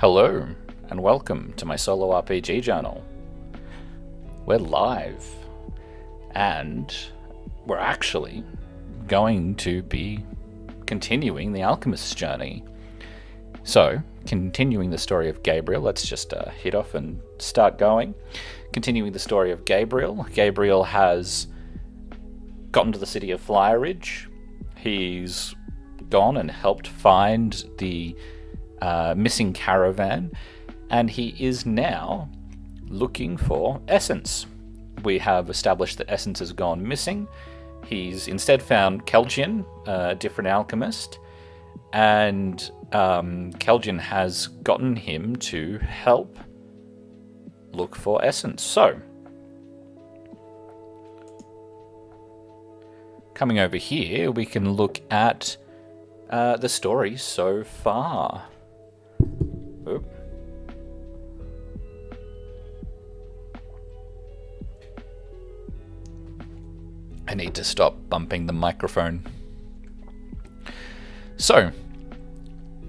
Hello, and welcome to my solo RPG journal. We're live, and we're actually going to be continuing the Alchemist journey. So, continuing the story of Gabriel, let's just hit off and start going. Continuing the story of Gabriel. Gabriel has gotten to the city of Flyer Ridge. He's gone and helped find the missing caravan, and he is now looking for Essence. We have established that Essence has gone missing. He's instead found Kelgian, a different alchemist, and Kelgian has gotten him to help look for Essence. So, coming over here, we can look at the story so far. Oop. I need to stop bumping the microphone. So,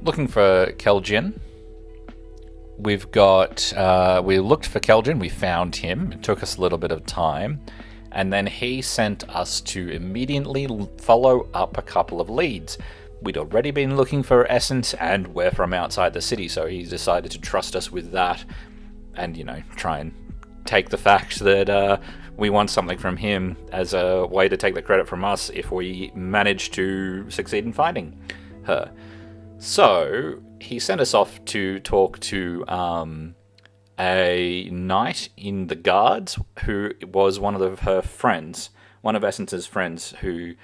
looking for Kelgian. We've got, we looked for Kelgian, we found him. It took us a little bit of time. And then he sent us to immediately follow up a couple of leads. We'd already been looking for Essence, and we're from outside the city, so he decided to trust us with that and, try and take the fact that we want something from him as a way to take the credit from us if we manage to succeed in finding her. So, he sent us off to talk to a knight in the guards who was one of her friends, one of Essence's friends who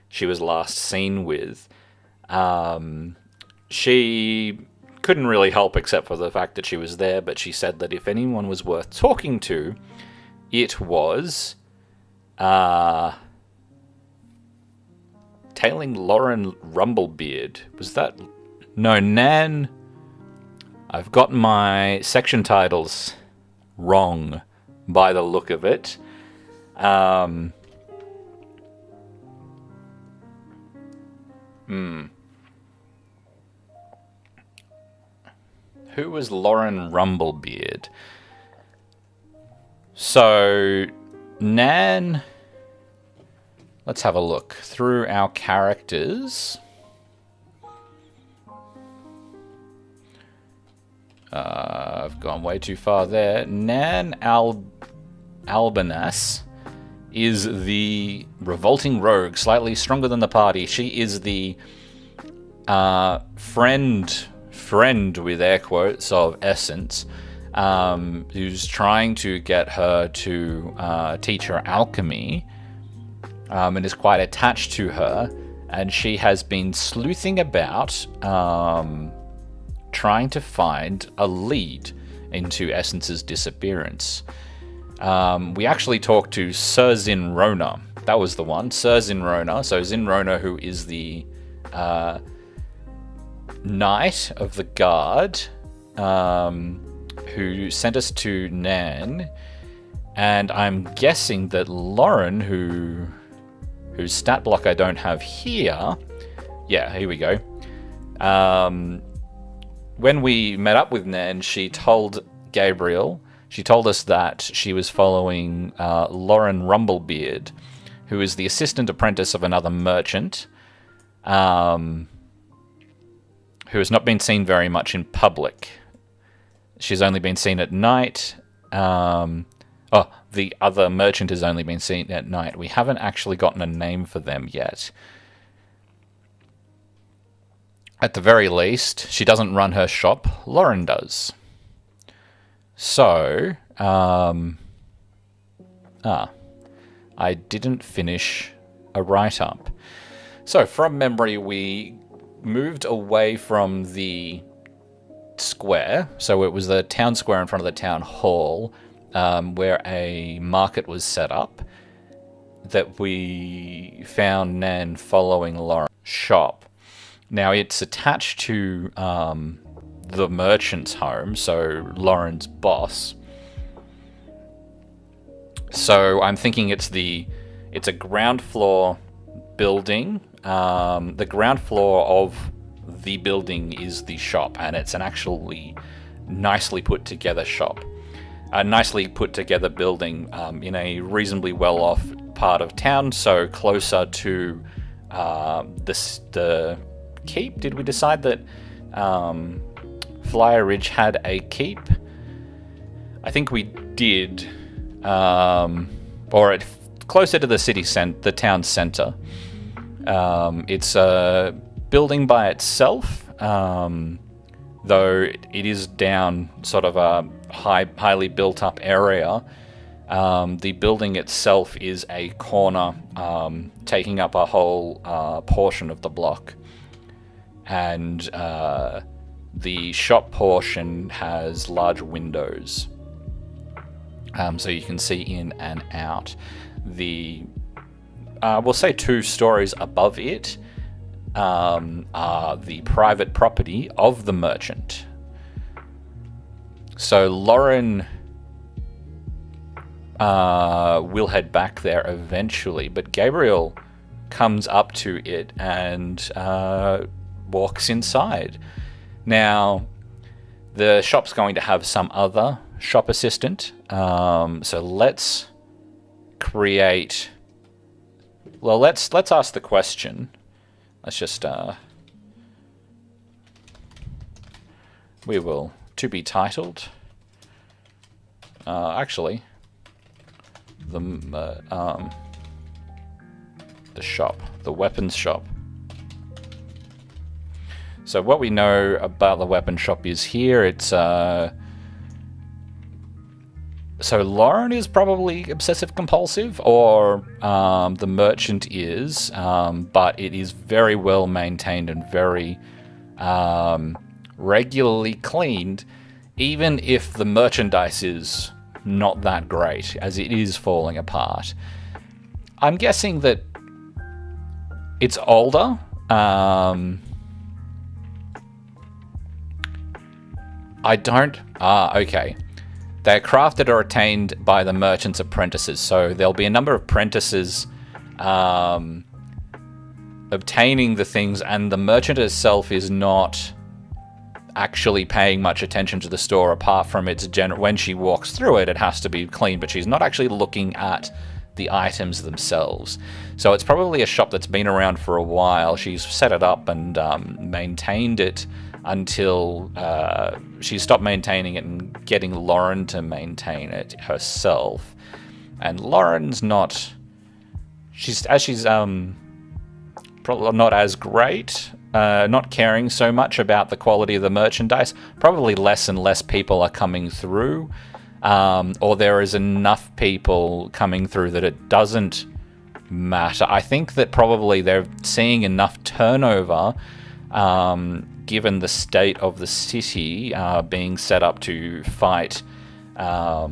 she was last seen with. She couldn't really help except for the fact that she was there, but she said that if anyone was worth talking to, it was Tailing Lauren Rumblebeard. Was that? No, Nan. I've got my section titles wrong by the look of it. Who was Lauren Rumblebeard? So, Nan... Let's have a look through our characters. I've gone way too far there. Nan Albanas is the revolting rogue, slightly stronger than the party. She is the friend with air quotes of Essence, who's trying to get her to teach her alchemy, and is quite attached to her. And she has been sleuthing about, trying to find a lead into Essence's disappearance. We actually talked to Sir Zinrona. That was the one, Sir Zinrona. So Zinrona, who is the knight of the guard, who sent us to Nan, and I'm guessing that Lauren, whose stat block I don't have here. Yeah, here we go. When we met up with Nan, she told Gabriel, she told us that she was following Lauren Rumblebeard, who is the assistant apprentice of another merchant, who has not been seen very much in public. She's only been seen at night. The other merchant has only been seen at night. We haven't actually gotten a name for them yet. At the very least, she doesn't run her shop. Lauren does. So, I didn't finish a write-up. So, from memory, we moved away from the square. So it was the town square in front of the town hall, where a market was set up, that we found Nan following Lauren's shop. Now, it's attached to the merchant's home, so Lauren's boss. So I'm thinking it's a ground floor building. The ground floor of the building is the shop, and it's an actually nicely put together shop, a nicely put together building in a reasonably well off part of town, so closer to the keep. Did we decide that Flyer Ridge had a keep? I think we did, or closer to the the town center. It's a building by itself, though it is down sort of a highly built up area. The building itself is a corner, taking up a whole portion of the block, and the shop portion has large windows, so you can see in and out. We'll say 2 stories above it are the private property of the merchant. So Lauren will head back there eventually, but Gabriel comes up to it and walks inside. Now, the shop's going to have some other shop assistant, so let's create... Well, let's ask the question. Let's just... we will... To be titled... actually... The shop. The weapons shop. So what we know about the weapon shop is here. It's... So Lauren is probably obsessive compulsive, or the merchant is, but it is very well maintained and very regularly cleaned, even if the merchandise is not that great, as it is falling apart. I'm guessing that it's older. Okay. They're crafted or attained by the merchant's apprentices. So there'll be a number of apprentices obtaining the things, and the merchant itself is not actually paying much attention to the store, apart from its when she walks through it, it has to be clean, but she's not actually looking at the items themselves. So it's probably a shop that's been around for a while. She's set it up and maintained it until she stopped maintaining it and getting Lauren to maintain it herself. And Lauren's not... She's probably not as great, not caring so much about the quality of the merchandise. Probably less and less people are coming through, or there is enough people coming through that it doesn't matter. I think that probably they're seeing enough turnover, given the state of the city being set up to fight, or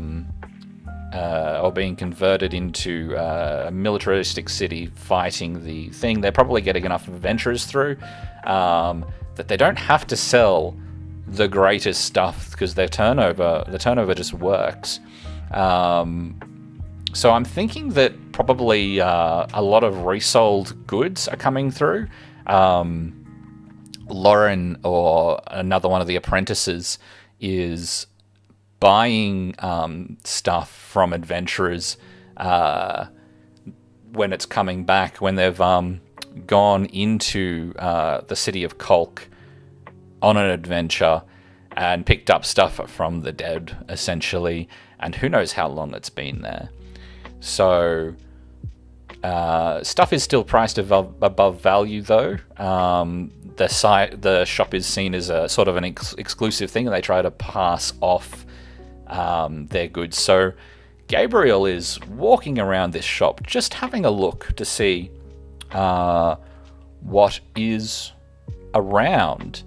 being converted into a militaristic city fighting the thing. They're probably getting enough adventurers through that they don't have to sell the greatest stuff, because the turnover just works. So I'm thinking that probably a lot of resold goods are coming through. Lauren, or another one of the apprentices, is buying stuff from adventurers when it's coming back, when they've gone into the city of Kolk on an adventure and picked up stuff from the dead, essentially, and who knows how long it's been there. So stuff is still priced above value, though. The shop is seen as a sort of an exclusive thing, and they try to pass off their goods. So Gabriel is walking around this shop, just having a look to see what is around.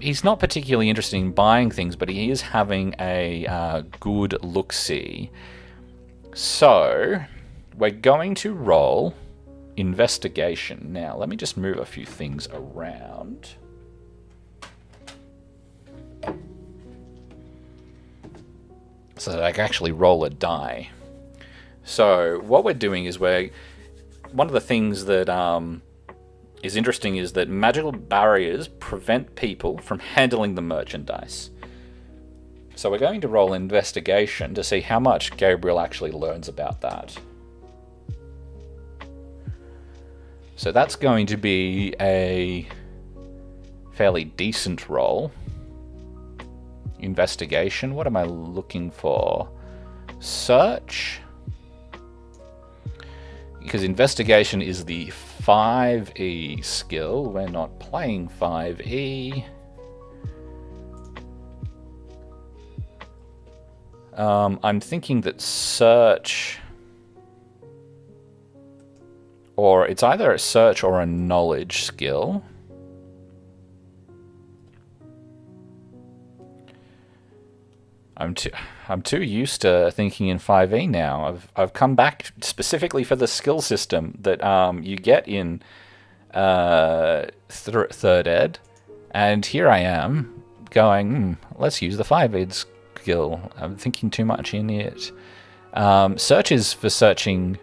He's not particularly interested in buying things, but he is having a good look-see. So we're going to roll investigation. Now, let me just move a few things around. So that I can actually roll a die. So what we're doing is one of the things that is interesting is that magical barriers prevent people from handling the merchandise. So we're going to roll investigation to see how much Gabriel actually learns about that. So that's going to be a fairly decent roll. Investigation, what am I looking for? Search? Because investigation is the 5e skill. We're not playing 5e. I'm thinking that search, or it's either a search or a knowledge skill. I'm too used to thinking in 5e now. I've come back specifically for the skill system that you get in third ed, and here I am going, let's use the 5e skill. I'm thinking too much in it. Search is for searching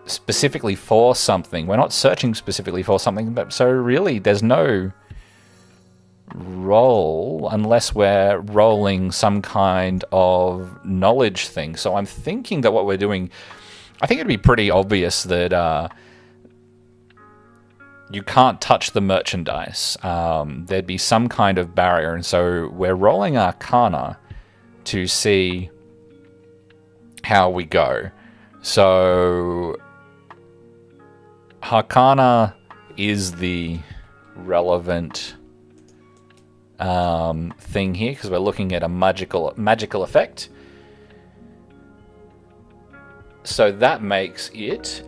specifically for something. We're not searching specifically for something, but so really there's no roll unless we're rolling some kind of knowledge thing. So I'm thinking that what we're doing, I think it'd be pretty obvious that you can't touch the merchandise. There'd be some kind of barrier, and so we're rolling Arcana to see how we go. So Arcana is the relevant thing here because we're looking at a magical effect. So that makes it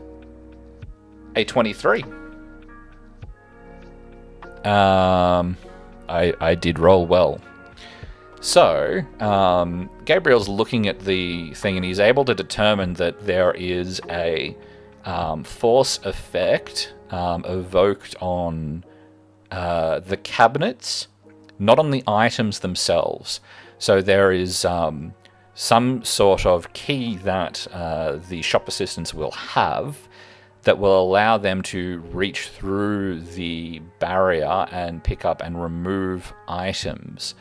a 23. I did roll well. So Gabriel's looking at the thing and he's able to determine that there is a force effect evoked on the cabinets, not on the items themselves. So there is some sort of key that the shop assistants will have that will allow them to reach through the barrier and pick up and remove items.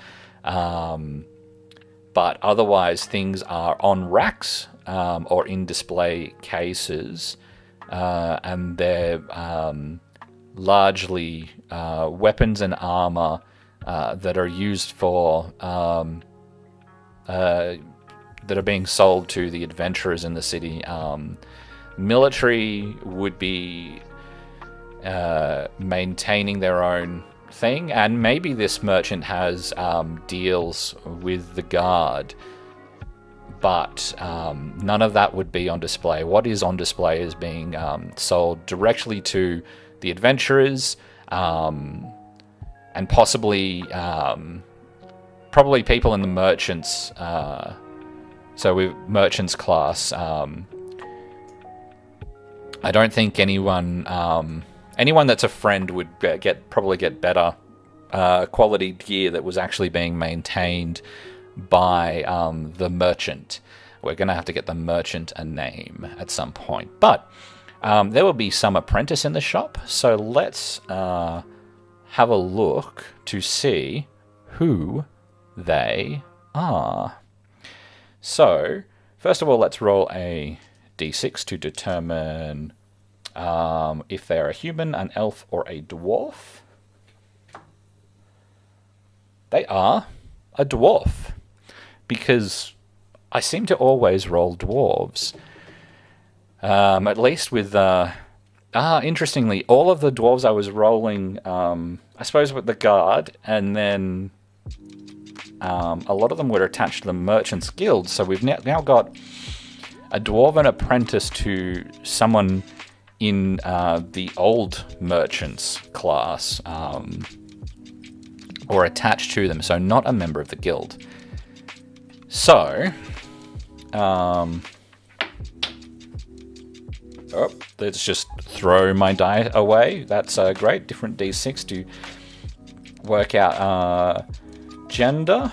But otherwise, things are on racks or in display cases, and they're largely weapons and armor that are used for that are being sold to the adventurers in the city. Military would be maintaining their own thing, and maybe this merchant has deals with the guard, but none of that would be on display. What is on display is being sold directly to the adventurers, and possibly probably people in the merchants, so with merchants class. I don't think anyone that's a friend would probably get better quality gear that was actually being maintained by the merchant. We're going to have to get the merchant a name at some point. But there will be some apprentice in the shop, so let's have a look to see who they are. So, first of all, let's roll a d6 to determine if they're a human, an elf, or a dwarf. They are a dwarf, because I seem to always roll dwarves. At least with... interestingly, all of the dwarves I was rolling, I suppose with the guard, and then a lot of them were attached to the Merchants Guild, so we've now got a dwarven apprentice to someone in the old merchants class, or attached to them, so not a member of the guild. So, let's just throw my die away. That's great. Different d6 to work out gender.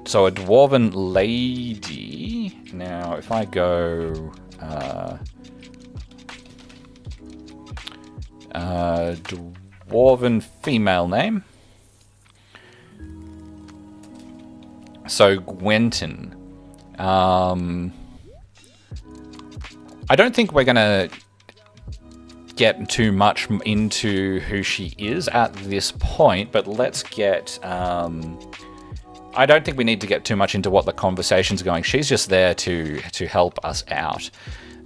So a dwarven lady. Now, if I go dwarven female name. So Gwenton. I don't think we're going to get too much into who she is at this point, but let's get... I don't think we need to get too much into what the conversation's going. She's just there to help us out,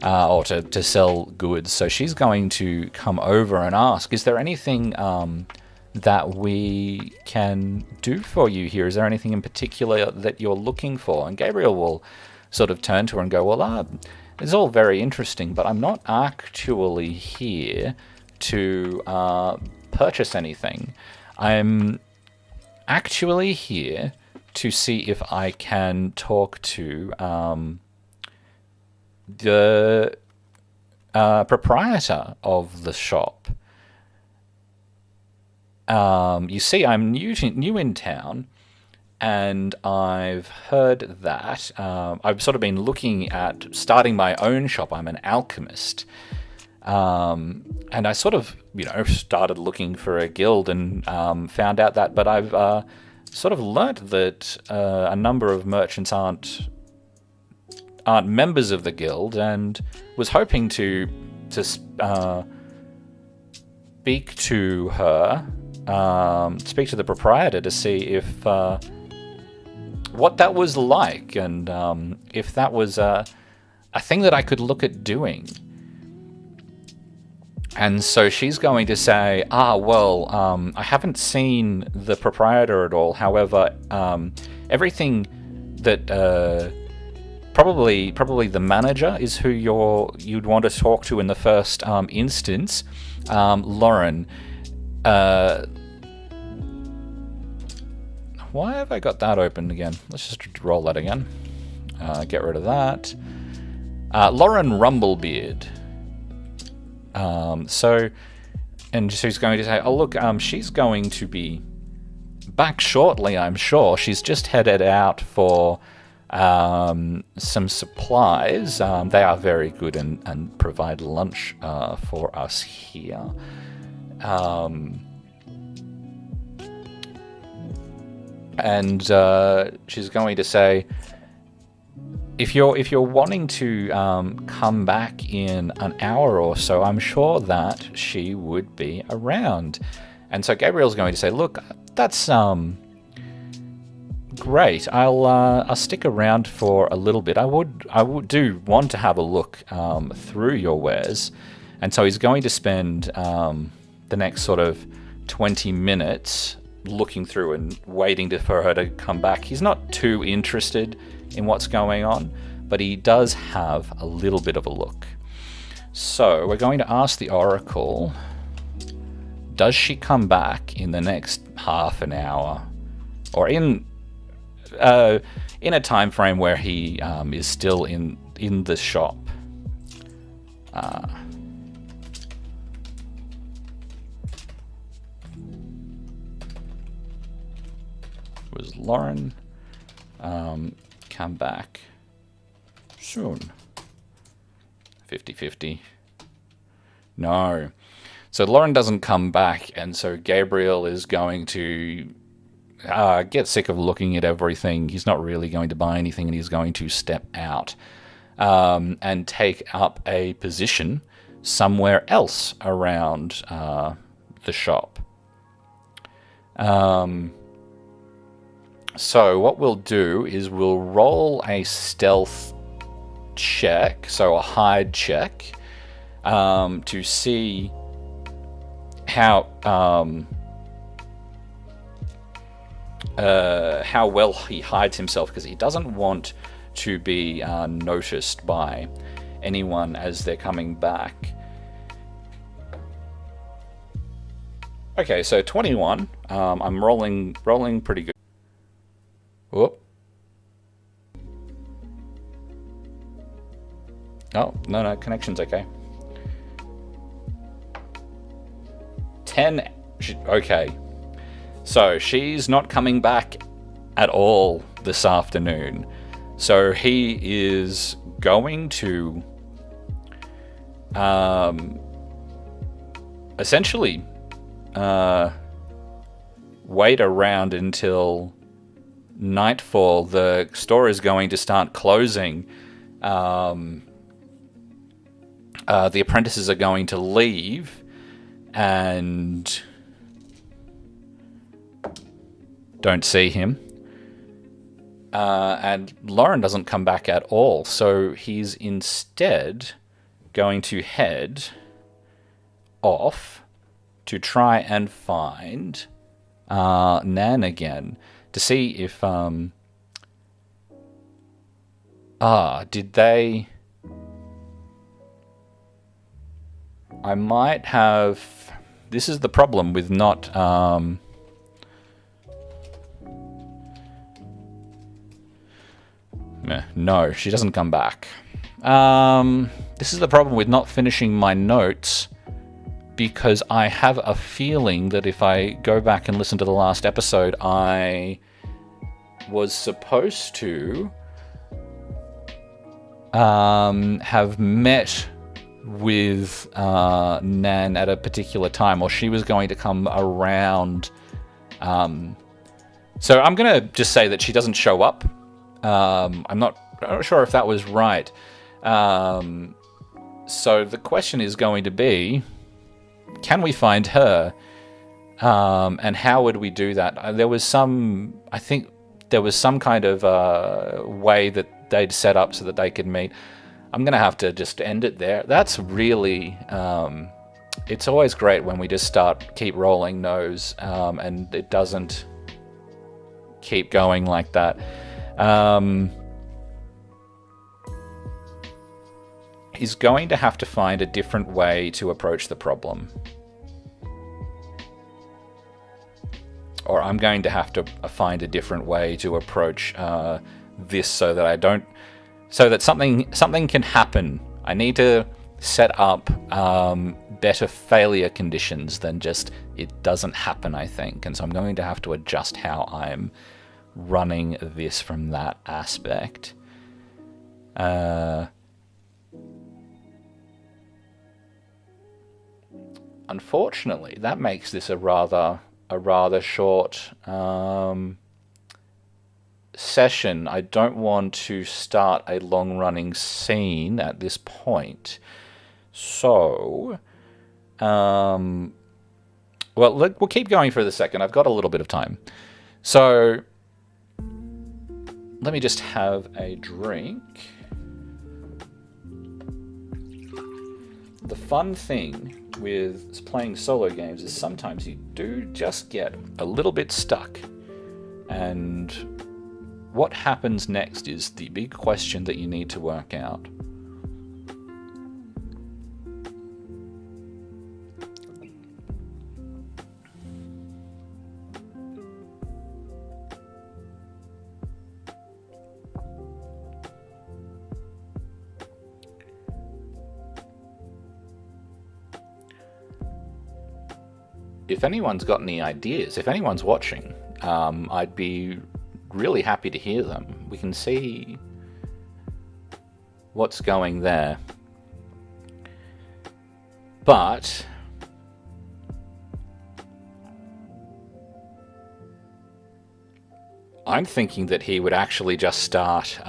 or to sell goods. So she's going to come over and ask, is there anything that we can do for you here? Is there anything in particular that you're looking for? And Gabriel will sort of turn to her and go, well, it's all very interesting, but I'm not actually here to purchase anything. I'm actually here to see if I can talk to the proprietor of the shop. You see, I'm new in town, and I've heard that I've sort of been looking at starting my own shop. I'm an alchemist. And I sort of, started looking for a guild and found out that, but I've sort of learnt that a number of merchants aren't members of the guild, and was hoping to speak to her, speak to the proprietor to see if what that was like, and if that was a thing that I could look at doing. And so she's going to say, I haven't seen the proprietor at all. However, everything that probably the manager is who you'd want to talk to in the first instance. Lauren. Why have I got that open again? Let's just roll that again. Get rid of that. Lauren Rumblebeard. So she's going to say, oh look, she's going to be back shortly, I'm sure. She's just headed out for some supplies. They are very good and provide lunch for us here. And she's going to say, if you're wanting to come back in an hour or so, I'm sure that she would be around. And so Gabriel's going to say, look, that's great. I'll stick around for a little bit. I would do want to have a look through your wares. And so he's going to spend the next sort of 20 minutes looking through and waiting for her to come back. He's not too interested in what's going on, but he does have a little bit of a look. So we're going to ask the Oracle, does she come back in the next half an hour, or in a time frame where he is still in the shop? Was Lauren come back soon? 50-50. No. So Lauren doesn't come back, and so Gabriel is going to get sick of looking at everything. He's not really going to buy anything, and he's going to step out and take up a position somewhere else around the shop. So what we'll do is we'll roll a stealth check, so a hide check, to see how well he hides himself, because he doesn't want to be noticed by anyone as they're coming back. Okay, so 21. I'm rolling pretty good. Whoop. Oh, no, connection's okay. 10. Okay. So she's not coming back at all this afternoon. So he is going to essentially wait around until nightfall, the store is going to start closing. The apprentices are going to leave, and don't see him. And Lauren doesn't come back at all, so he's instead going to head off to try and find Nan again, to see if did they... I might have... This is the problem with not no, she doesn't come back. This is the problem with not finishing my notes, because I have a feeling that if I go back and listen to the last episode, I was supposed to have met with Nan at a particular time, or she was going to come around. So I'm going to just say that she doesn't show up. I'm not sure if that was right. So the question is going to be, can we find her? And how would we do that? I think there was some kind of way that they'd set up so that they could meet. I'm going to have to just end it there. That's really... it's always great when we just keep rolling nose, and it doesn't keep going like that. He's going to have to find a different way to approach the problem. Or I'm going to have to find a different way to approach this so that something can happen. I need to set up better failure conditions than just it doesn't happen, I think. And so I'm going to have to adjust how I'm running this from that aspect. Unfortunately, that makes this a rather short session. I don't want to start a long-running scene at this point. So, well, we'll keep going for the second. I've got a little bit of time. So, let me just have a drink. The fun thing with playing solo games is sometimes you do just get a little bit stuck. And what happens next is the big question that you need to work out. If anyone's got any ideas, if anyone's watching, I'd be really happy to hear them. We can see what's going there. But I'm thinking that he would actually just start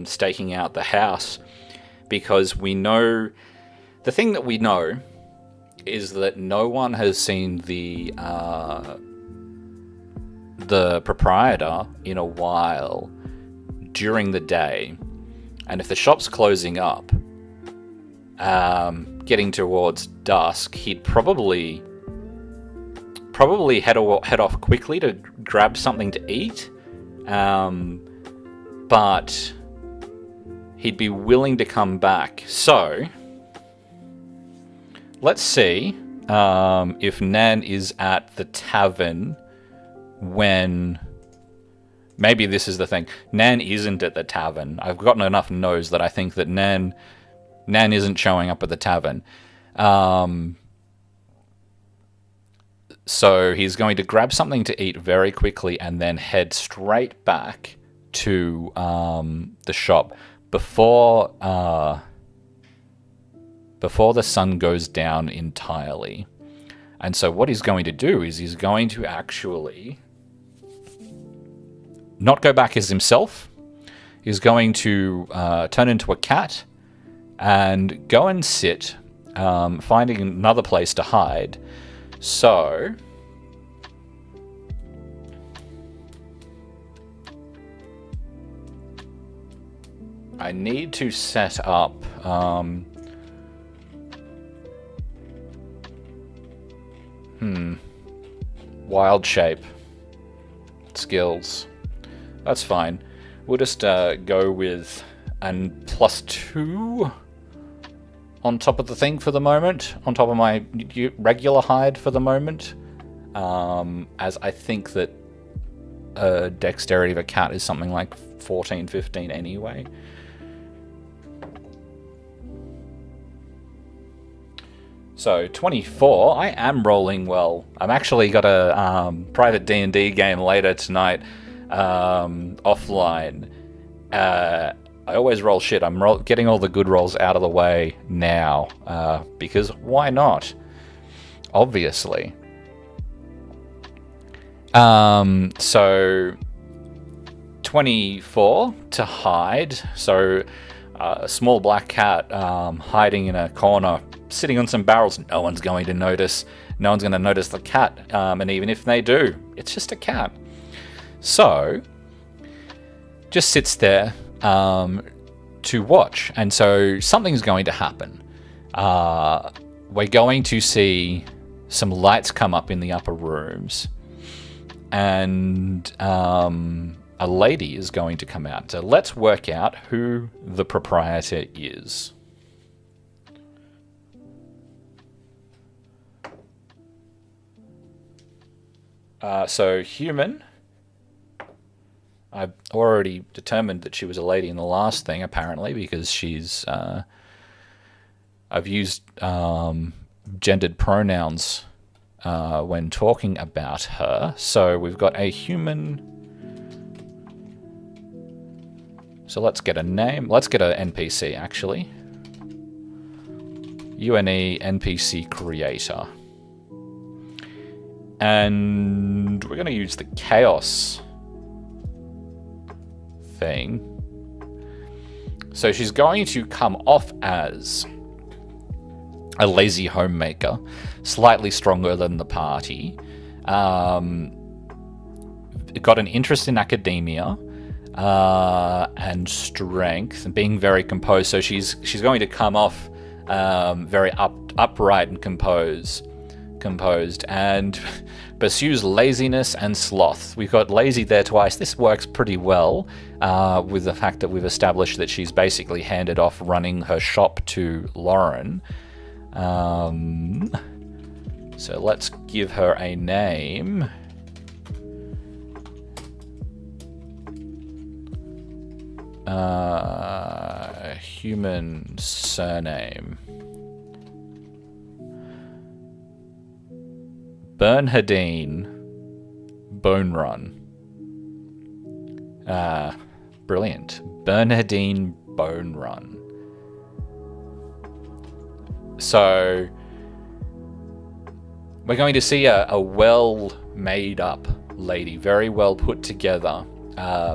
staking out the house, because we know... The thing that we know is that no one has seen the proprietor in a while during the day, and if the shop's closing up, getting towards dusk, he'd probably head off quickly to grab something to eat, but he'd be willing to come back. So let's see if Nan is at the tavern when... Maybe this is the thing. Nan isn't at the tavern. I've gotten enough no's that I think that Nan isn't showing up at the tavern. So he's going to grab something to eat very quickly and then head straight back to the shop before the sun goes down entirely. And so what he's going to do is he's going to actually not go back as himself. He's going to turn into a cat and go and sit, finding another place to hide. So I need to set up wild shape skills. That's fine. We'll just go with an +2 on top of the thing for the moment, on top of my regular hide for the moment, as I think that dexterity of a cat is something like 14, 15 anyway. So 24, I am rolling well. I've actually got a private D&D game later tonight, offline. I always roll shit. I'm getting all the good rolls out of the way now, because why not? Obviously. So 24 to hide. So a small black cat hiding in a corner, sitting on some barrels. No one's going to notice. No one's going to notice the cat. And even if they do, it's just a cat. So just sits there to watch. And so something's going to happen. We're going to see some lights come up in the upper rooms. And a lady is going to come out. So let's work out who the proprietor is. So human. I've already determined that she was a lady in the last thing, apparently, because she's... I've used gendered pronouns when talking about her. So we've got a human... So let's get a name. Let's get an NPC, actually. UNE NPC creator. And we're going to use the chaos thing. So she's going to come off as a lazy homemaker, slightly stronger than the party. Got an interest in academia and strength, and being very composed. So she's going to come off very upright and composed, and pursues laziness and sloth. We've got lazy there twice. This works pretty well with the fact that we've established that she's basically handed off running her shop to Lauren. So let's give her a name. Human surname. Bernhardine Bone Run. Brilliant. Bernhardine Bone Run. So we're going to see a well made up lady, very well put together,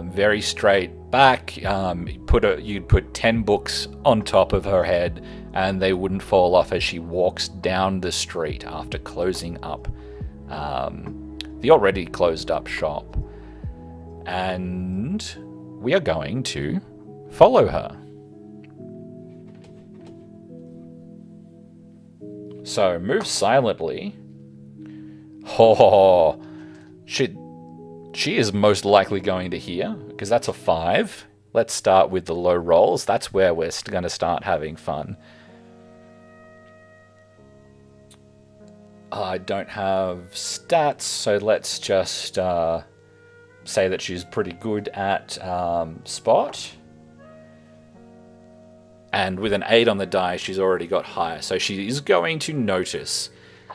very straight back. You'd put 10 books on top of her head and they wouldn't fall off as she walks down the street after closing up the already closed up shop. And we are going to follow her. So move silently. Oh, she is most likely going to hear, because that's a 5. Let's start with the low rolls. That's where we're going to start having fun. I don't have stats, so let's just say that she's pretty good at spot. And with an 8 on the die, she's already got higher. So she is going to notice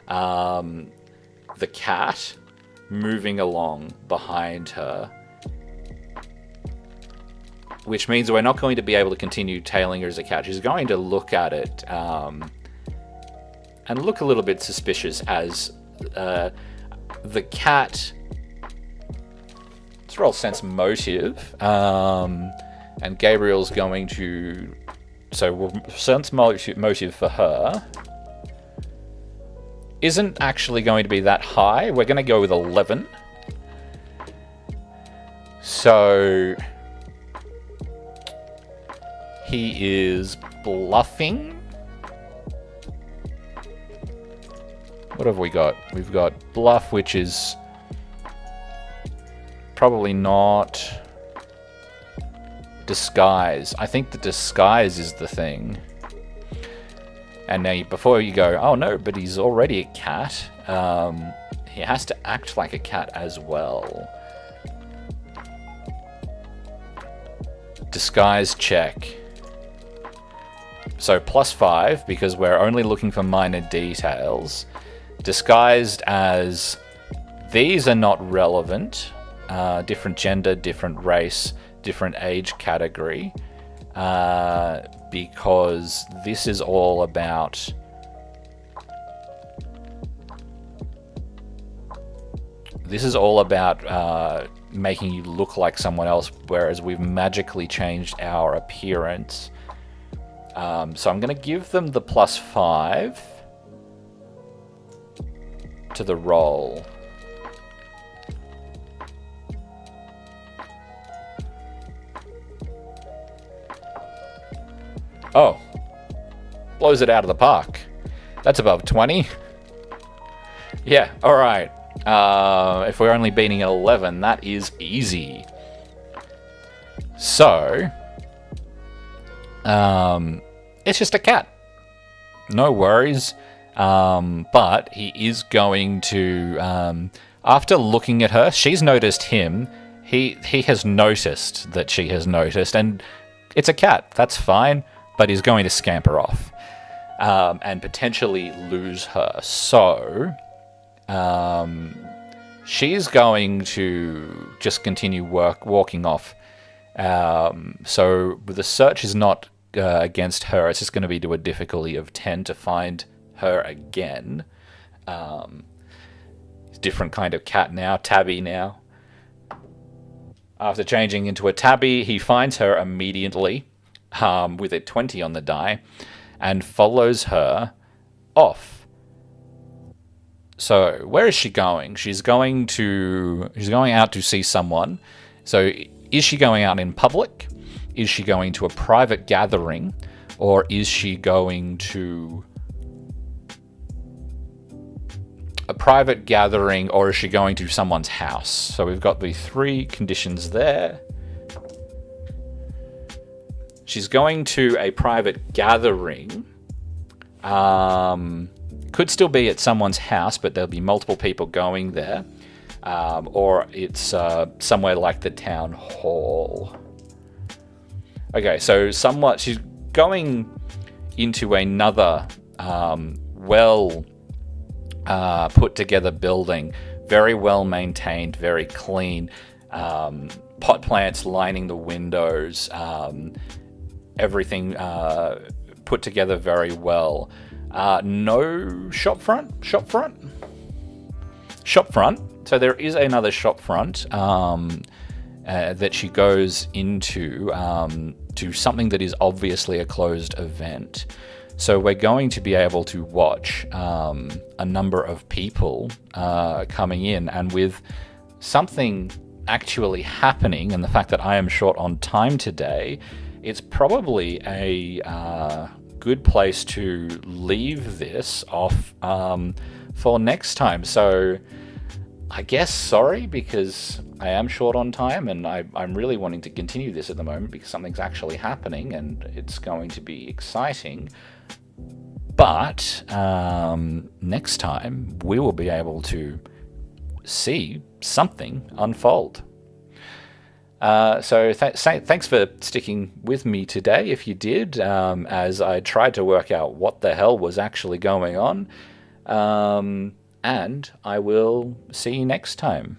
the cat moving along behind her. Which means we're not going to be able to continue tailing her as a cat. She's going to look at it and look a little bit suspicious as the cat let's roll sense motive. And Gabriel's going to... So we'll sense motive for her isn't actually going to be that high. We're going to go with 11. So he is bluffing. What have we got? We've got bluff, which is probably not disguise. I think the disguise is the thing. And now, before you go, oh no, but he's already a cat, he has to act like a cat as well. Disguise check. So +5, because we're only looking for minor details. Disguised as these are not relevant. Different gender, different race, different age category. Because this is all about making you look like someone else, whereas we've magically changed our appearance. So I'm going to give them the +5 to the roll. Oh, blows it out of the park. That's above 20. Yeah, alright. If we're only beating at 11, that is easy. So, it's just a cat. No worries. But he is going to, after looking at her, she's noticed him. He has noticed that she has noticed, and it's a cat. That's fine. But he's going to scamper off and potentially lose her. So she's going to just continue walking off. So the search is not against her. It's just going to be to a difficulty of 10 to find her again. Different kind of cat now, tabby now. After changing into a tabby, he finds her immediately. With a 20 on the die, and follows her off. So where is she going? She's going out to see someone. So is she going out in public? Is she going to a private gathering? Or is she going to a private gathering, or is she going to someone's house? So we've got the 3 conditions there. She's going to a private gathering. Could still be at someone's house, but there'll be multiple people going there. Or it's somewhere like the town hall. Okay, so she's going into another put together building. Very well maintained, very clean. Pot plants lining the windows. Everything put together very well. No shop front. So there is another shop front that she goes into to something that is obviously a closed event. So we're going to be able to watch a number of people coming in, and with something actually happening, and the fact that I am short on time today, it's probably a good place to leave this off for next time. So I guess sorry, because I am short on time, and I'm really wanting to continue this at the moment because something's actually happening and it's going to be exciting. But next time we will be able to see something unfold. So thanks for sticking with me today, if you did, as I tried to work out what the hell was actually going on. And I will see you next time.